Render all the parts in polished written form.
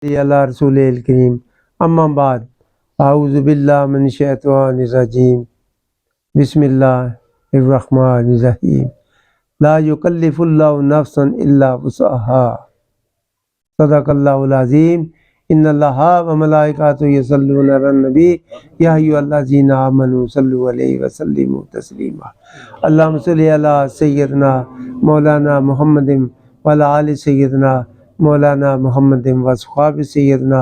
اللہ رسول الکریم اما بعد اعوذ باللہ من الشیطان الرجیم بسم اللہ الرحمن الرحیم لا یکلف اللہ نفسا الا وسعها صدق اللہ العظیم ان اللہ وملائکۃ یصلون علی النبی یا ایھا الذین آمنوا صلوا علیہ وسلموا تسلیما اللہم صلی علی سیدنا مولانا محمد وعلی آل سیدنا مولانا محمد وصحاب سیدنا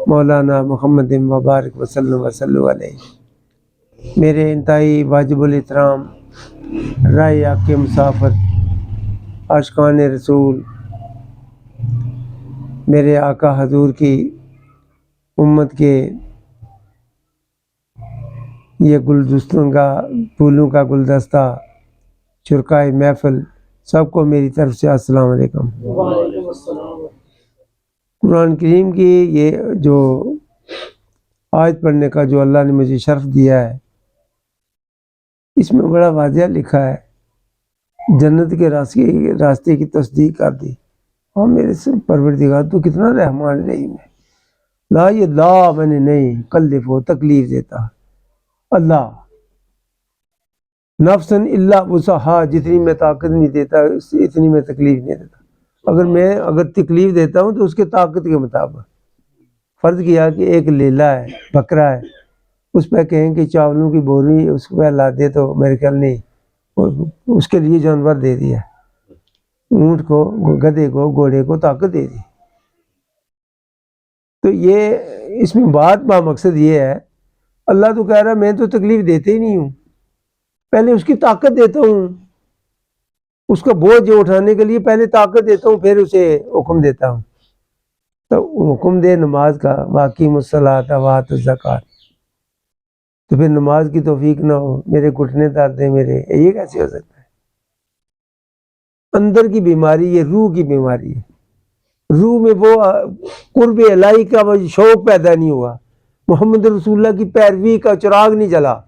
مولانا محمد وبارک وسلم علیہ۔ میرے انتہائی واجب الاحترام رائے حق کے مسافر عاشقان رسول، میرے آقا حضور کی امت کے یہ گلدستوں کا پھولوں کا گلدستہ شرکائے محفل، سب کو میری طرف سے السلام علیکم۔ قرآن کریم کی یہ جو آیت پڑھنے کا جو اللہ نے مجھے شرف دیا ہے، اس میں بڑا واضح لکھا ہے جنت کے راستے کی تصدیق کر دی۔ اور میرے سے پروردگار تو کتنا رحمان رحیم ہے، لا یہ لا میں نے نہیں کلف ہو تکلیف دیتا اللہ نفسن الا وسعها، جتنی میں طاقت نہیں دیتا اتنی میں تکلیف نہیں دیتا۔ اگر تکلیف دیتا ہوں تو اس کے طاقت کے مطابق۔ فرض کیا کہ ایک لیلا ہے، بکرا ہے، اس پہ کہیں کہ چاولوں کی بوری اس پہ لا دے تو میرے خیال نہیں، اس کے لیے جانور دے دیا، اونٹ کو، گدھے کو، گھوڑے کو طاقت دے دی۔ تو یہ اس میں بات با مقصد یہ ہے، اللہ تو کہہ رہا میں تو تکلیف دیتے ہی نہیں ہوں، پہلے اس کی طاقت دیتا ہوں، اس کا بوجھ اٹھانے کے لیے پہلے طاقت دیتا ہوں، پھر اسے حکم دیتا ہوں۔ تو حکم دے نماز کا، واقعی الصلاۃ وآت الزکوٰۃ، تو پھر نماز کی توفیق نہ ہو، میرے گھٹنے درد ہیں میرے، یہ کیسے ہو سکتا ہے؟ اندر کی بیماری، یہ روح کی بیماری ہے، روح میں وہ قرب الہی کا وہ شوق پیدا نہیں ہوا، محمد رسول اللہ کی پیروی کا چراغ نہیں جلا،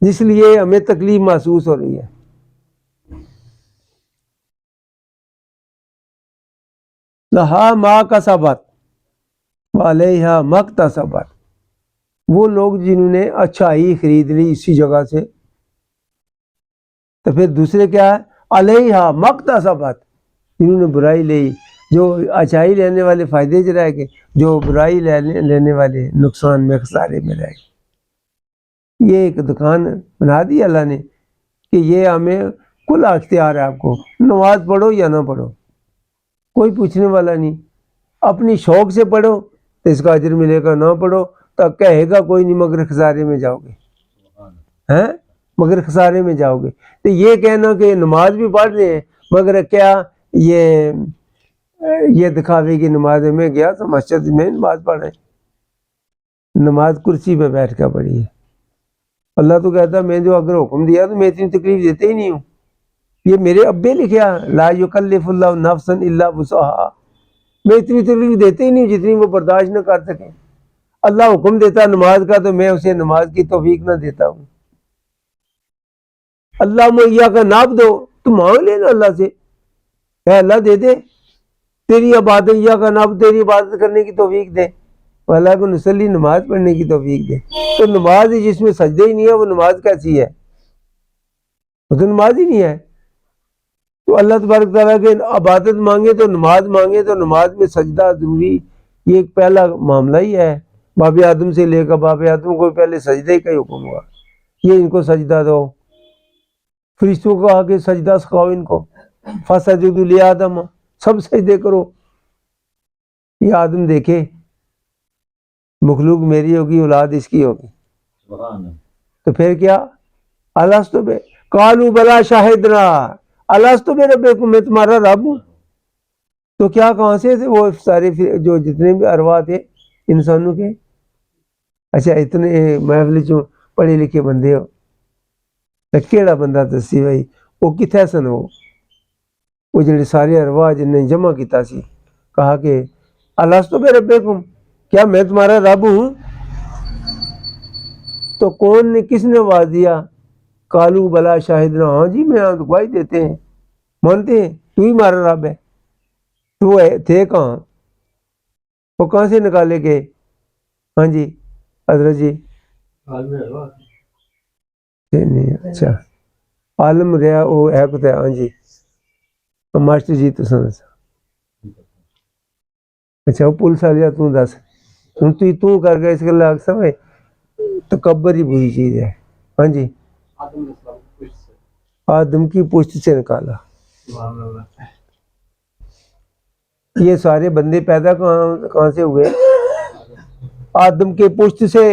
جس لیے ہمیں تکلیف محسوس ہو رہی ہے۔ لہا ما کسبت وعلیہا ما اکتسبت، وہ لوگ جنہوں نے اچھائی خرید لی اسی جگہ سے، تو پھر دوسرے کیا ہے؟ علیہا ما اکتسبت، جنہوں نے برائی لی، جو اچھائی لینے والے فائدے سے رہ گئے، جو برائی لینے والے نقصان میں، خسارے میں رہ گئے۔ یہ ایک دکان بنا دی اللہ نے کہ یہ ہمیں کل اختیار ہے، آپ کو نماز پڑھو یا نہ پڑھو، کوئی پوچھنے والا نہیں، اپنی شوق سے پڑھو تو اس کا اجر ملے گا، نہ پڑھو تو کہے گا کوئی نہیں، مگر خسارے میں جاؤ گے، ہیں مگر خسارے میں جاؤ گے۔ تو یہ کہنا کہ نماز بھی پڑھ رہے ہیں مگر کیا یہ دکھاوے کی نماز ہے، میں گیا تو مسجد میں نماز پڑھ رہے ہیں، نماز کرسی پہ بیٹھ کر پڑھی ہے۔ اللہ تو کہتا ہے میں جو اگر حکم دیا تو میں اتنی تکلیف دیتے ہی نہیں ہوں، یہ میرے ابے لکھیا لا یکلف اللہ نفسا الا وسعها، میں اتنی تکلیف دیتے ہی نہیں جتنی وہ برداشت نہ کر سکے۔ اللہ حکم دیتا نماز کا تو میں اسے نماز کی توفیق نہ دیتا ہوں۔ اللہ ایاک نعبد، تو مانگ لینا اللہ سے، اے اللہ دے دے تیری عبادت، ایاک نعبد تیری عبادت کرنے کی توفیق دے، اللہ کو نصلی نماز پڑھنے کی توفیق دے۔ تو نماز جس میں سجدے ہی نہیں ہے وہ نماز کیسی ہے؟ وہ تو نماز ہی نہیں ہے۔ تو اللہ تبارک تعالیٰ کے عبادت مانگے تو نماز مانگے تو نماز میں سجدہ ضروری، یہ ایک پہلا معاملہ ہی ہے۔ باب آدم سے لے کر باب آدم کو پہلے سجدے کا ہی حکم ہوا، یہ ان کو سجدہ دو، فرشتوں کو آ کے سجدہ سکھاؤ ان کو، فسجدوا لآدم، سب سجدے کرو۔ یہ آدم دیکھے مخلوق میری ہوگی، اولاد اس کی ہوگی، تو پھر کیا؟ الست بے قالوا بلا شاہدنا الست بربکم، میں تمہارا رب ہوں۔ تو کیا کہاں سے تھے وہ سارے جو جتنے بھی ارواح تھے انسانوں کے؟ اچھا اتنے محفل چوں پڑھے لکھے بندے ہو، کیڑا بندہ دسی بھائی وہ کتنے سن؟ وہ جڑے سارے ارواح جن نے جمع کیتا سی، کہا کہ الست بربکم، کیا میں تمہارا رب ہوں؟ تو کون نے، کس نے آواز دیا؟ قالوا بلا شاہدنا، ہاں جی میں گواہی دیتے ہیں، مانتے ہیں تو ہی ہمارا رب ہے۔ تو تھے کہاں؟ وہ کہاں سے نکالے گئے؟ ہاں جی حضرت جی نہیں اچھا عالم رہا وہ ہے پتہ ہاں جی ماسٹر جی تو سن اچھا وہ پولیس والی تو دس ہوں تو کر گئے اس گل سمجھ تکبر ہی بری چیز ہے. ہاں جی آدم کی پشت سے نکالا. یہ سارے بندے پیدا کہاں سے ہوئے؟ آدم کے پشت سے.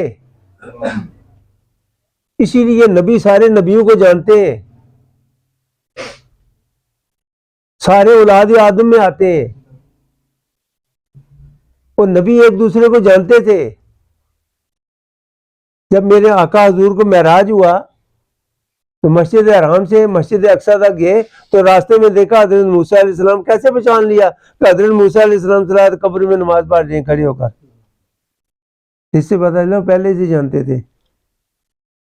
اسی لیے نبی سارے نبیوں کو جانتے ہیں, سارے اولاد آدم میں آتے ہیں, اور نبی ایک دوسرے کو جانتے تھے. جب میرے آقا حضور کو معراج ہوا تو مسجد حرام سے مسجد اقصیٰ تک گئے تو راستے میں دیکھا حضرت موسیٰ علیہ السلام. کیسے پہچان لیا کہ حضرت موسیٰ علیہ السلام صلاۃ قبر میں نماز پڑھ رہے ہیں کھڑے ہو کر؟ اس سے پتہ چلا پہلے سے جانتے تھے.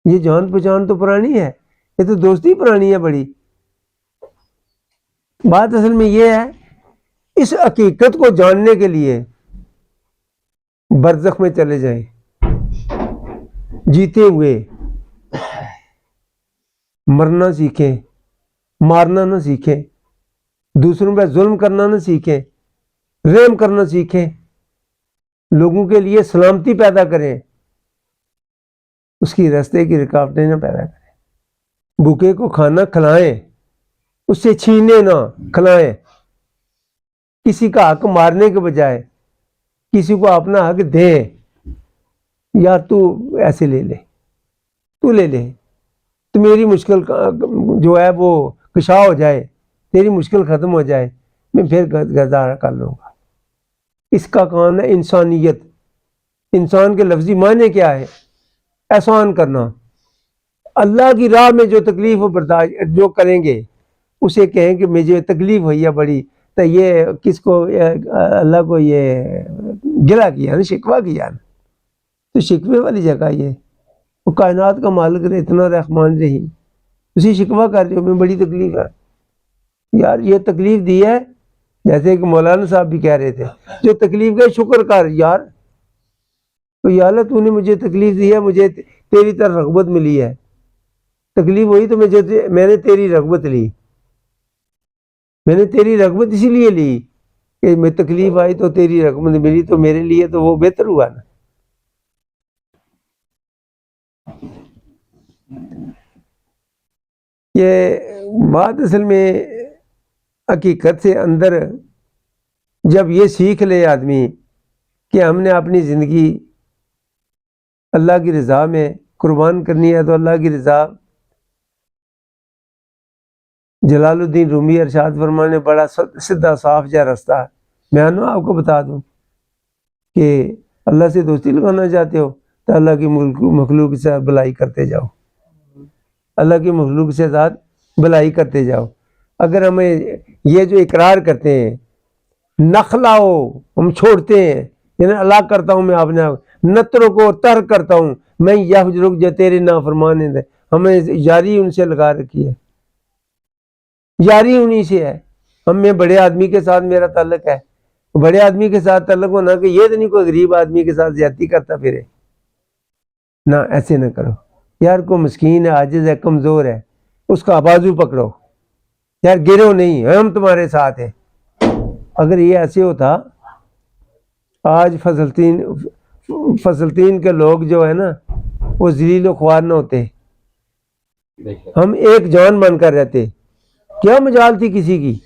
یہ جان پہچان تو پرانی ہے, یہ تو دوستی پرانی ہے بڑی. بات اصل میں یہ ہے اس حقیقت کو جاننے کے لیے برزخ میں چلے جائیں جیتے ہوئے, مرنا سیکھیں, مارنا نہ سیکھیں, دوسروں پہ ظلم کرنا نہ سیکھیں, رحم کرنا سیکھیں, لوگوں کے لیے سلامتی پیدا کریں, اس کی راستے کی رکاوٹیں نہ پیدا کریں. بھوکے کو کھانا کھلائیں, اس سے چھینے نہ کھلائیں. کسی کا حق مارنے کے بجائے کسی کو اپنا حق دیں. یار تو ایسے لے لے, تو لے لے, تو میری مشکل جو ہے وہ کشا ہو جائے, تیری مشکل ختم ہو جائے, میں پھر گزارا کر لوں گا. اس کا کام ہے انسانیت. انسان کے لفظی معنی کیا ہے؟ احسان کرنا. اللہ کی راہ میں جو تکلیف و برداشت جو کریں گے اسے کہیں کہ مجھے تکلیف ہوئی ہے بڑی, تو یہ کس کو اللہ کو یہ گلا کیا نا, شکوہ کیا نا. تو شکوے والی جگہ یہ وہ کائنات کا مالک ہے, اتنا رحمان رحیم, اسی شکوہ کر رہے ہو میں بڑی تکلیف ہے. یار یہ تکلیف دی ہے, جیسے کہ مولانا صاحب بھی کہہ رہے تھے, جو تکلیف کا شکر کر. یار تو یا اللہ تو نے مجھے تکلیف دی ہے, مجھے تیری طرف رغبت ملی ہے, تکلیف ہوئی تو میں نے تیری رغبت لی, میں نے تیری رغبت اسی لیے لی کہ میں تکلیف آئی تو تیری رغبت ملی, تو میرے لیے تو وہ بہتر ہوا نا. یہ بات اصل میں حقیقت سے اندر جب یہ سیکھ لے آدمی کہ ہم نے اپنی زندگی اللہ کی رضا میں قربان کرنی ہے, تو اللہ کی رضا جلال الدین رومی ارشاد فرمانے بڑا سیدھا صاف جا راستہ ہے. میں آپ کو بتا دوں کہ اللہ سے دوستی لگانا چاہتے ہو تو اللہ کی مخلوق کے ساتھ بھلائی کرتے جاؤ, اللہ کی مخلوق سے ذات بھلائی کرتے جاؤ. اگر ہمیں یہ جو اقرار کرتے ہیں نخلاؤ ہم چھوڑتے ہیں, یعنی اللہ کرتا ہوں میں اپنے نتروں کو ترک کرتا ہوں, میں یہ رک جو تیرے نافرمان ہیں, ہمیں یاری ان سے لگا رکھی ہے, یاری انہی سے ہے. ہم میں بڑے آدمی کے ساتھ میرا تعلق ہے, بڑے آدمی کے ساتھ تعلق ہونا کہ یہ تو نہیں کوئی غریب آدمی کے ساتھ زیادتی کرتا پھرے نہ, ایسے نہ کرو. یار کو مسکین ہے, عاجز ہے, کمزور ہے, اس کا بازو پکڑو, یار گرو نہیں, ہم تمہارے ساتھ ہیں. اگر یہ ایسے ہوتا آج فلسطین کے لوگ جو ہے نا وہ ذلیل و خوار نہ ہوتے, ہم ایک جان بن کر رہتے. کیا مجال تھی کسی کی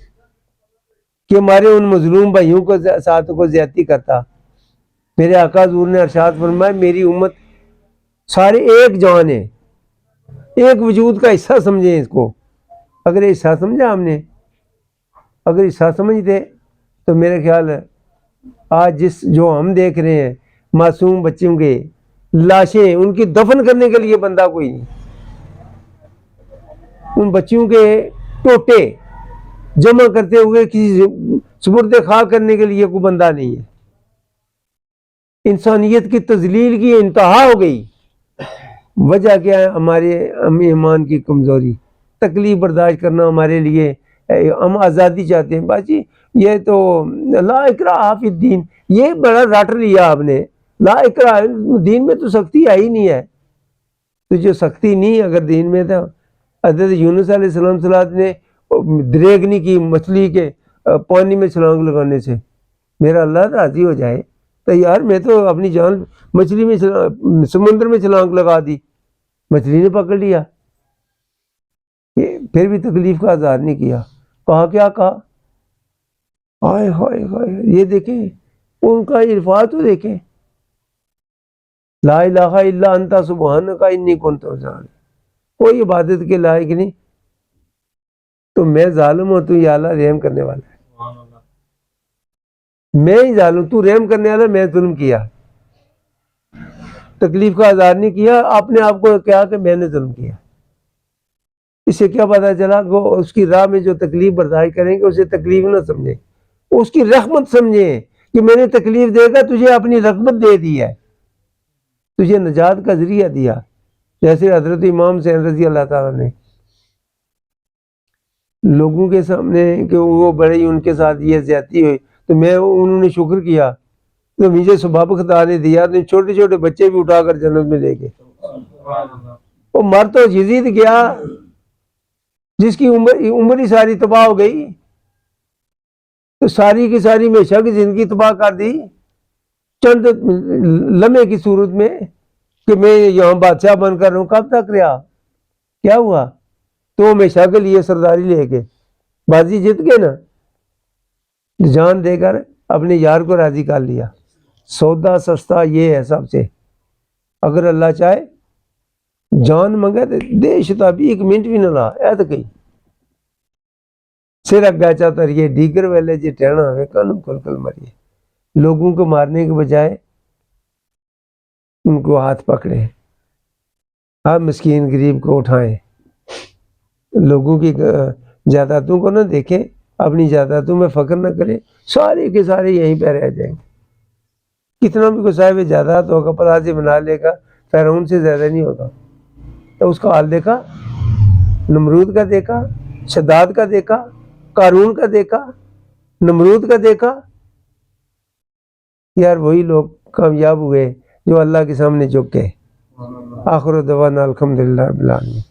کہ ہمارے ان مظلوم بھائیوں کو ساتھ کو زیادتی کرتا. میرے آقا حضور نے ارشاد فرمایا میری امت سارے ایک جان ہے, ایک وجود کا حصہ سمجھیں اس کو. اگر حصہ سمجھا ہم نے, اگر حصہ سمجھتے تو میرے خیال ہے آج جو ہم دیکھ رہے ہیں معصوم بچوں کے لاشیں, ان کی دفن کرنے کے لیے بندہ کوئی نہیں, ان بچوں کے ٹوٹے جمع کرتے ہوئے کسی سپرد خاک کرنے کے لیے کوئی بندہ نہیں ہے. انسانیت کی تذلیل کی انتہا ہو گئی. وجہ کیا ہے؟ ہمارے ایمان کی کمزوری, تکلیف برداشت کرنا ہمارے لیے. ہم آزادی چاہتے ہیں باجی, یہ تو لا اکراہ فی الدین، یہ بڑا رٹ لیا آپ نے، لا اکراہ دین میں تو سختی آئی نہیں ہے، تو جو سختی نہیں اگر دین میں تھا، حضرت یونس علیہ السلام صلاحت نے دریغ نہیں کی مچھلی کے پانی میں چھلانگ لگانے سے، میرا اللہ راضی ہو جائے تو یار میں تو اپنی جان مچھلی میں سمندر میں چھلانگ لگا دی، مچھلی نے پکڑ لیا، پھر بھی تکلیف کا اظہار نہیں کیا، کہا کیا کہا، ہائے ہائے ہائے، یہ دیکھیں ان کا عرفات تو دیکھیں، لا الہ الا انت سبحانک انی کنت من الظالمین، کوئی عبادت کے لائق نہیں، تو میں ظالم ہوں، تو یا اللہ رحم کرنے والا ہے، میں ہی ظالم، تو رحم کرنے والا، میں ظلم کیا، تکلیف کا اظہار نہیں کیا، آپ نے آپ کو کہا کہ میں نے ظلم کیا، اس سے کیا پتا چلا کہ اس کی راہ میں جو تکلیف برداشت کریں گے اسے تکلیف نہ سمجھیں، اس کی رحمت سمجھیں کہ میں نے تکلیف دے کر تجھے اپنی رغبت دے دی ہے، تجھے نجات کا ذریعہ دیا، جیسے حضرت امام حسین رضی اللہ تعالیٰ نے لوگوں کے سامنے کہ وہ بڑے ان کے ساتھ یہ زیادتی ہوئی تو میں انہوں نے شکر کیا تو مجھے سبب خدا نے دیا، تو چھوٹے چھوٹے بچے بھی اٹھا کر جنت میں لے گئے، وہ مر تو یزید گیا جس کی عمر ہی ساری تباہ ہو گئی، تو ساری کی ساری ہمیشہ کی زندگی تباہ کر دی چند لمحے کی صورت میں کہ میں یہاں بادشاہ بن کر رہوں، کب تک رہا، کیا ہوا، تو ہمیشہ کے لیے سرداری لے کے بازی جیت گئے نا، جان دے کر اپنے یار کو راضی کر لیا، سودا سستا یہ ہے سب سے، اگر اللہ چاہے جان منگے تو دے شتابی ایک منٹ بھی نہ لا، اے تو کہیں سر اگا چاہتا رہیے ڈیگر ویلے جی ٹہنا ہوئے کانوں کل کل مریے، لوگوں کو مارنے کے بجائے ان کو ہاتھ پکڑے، آپ مسکین غریب کو اٹھائیں، لوگوں کی جائیدادوں کو نہ دیکھیں، اپنی جائیدادوں میں فخر نہ کریں، سارے کے سارے یہیں پہ رہ جائیں گے، کتنا بھی کوئی صاحب جائیداد ہوگا پلازی بنا لے گا، فرعون سے زیادہ نہیں ہوگا، تو اس کا حال دیکھا، نمرود کا دیکھا، شداد کا دیکھا، قارون کا دیکھا، نمرود کا دیکھا، یار وہی لوگ کامیاب ہوئے جو اللہ کے سامنے جھک گئے۔ آخر دعوانا الحمدللہ رب العالمین۔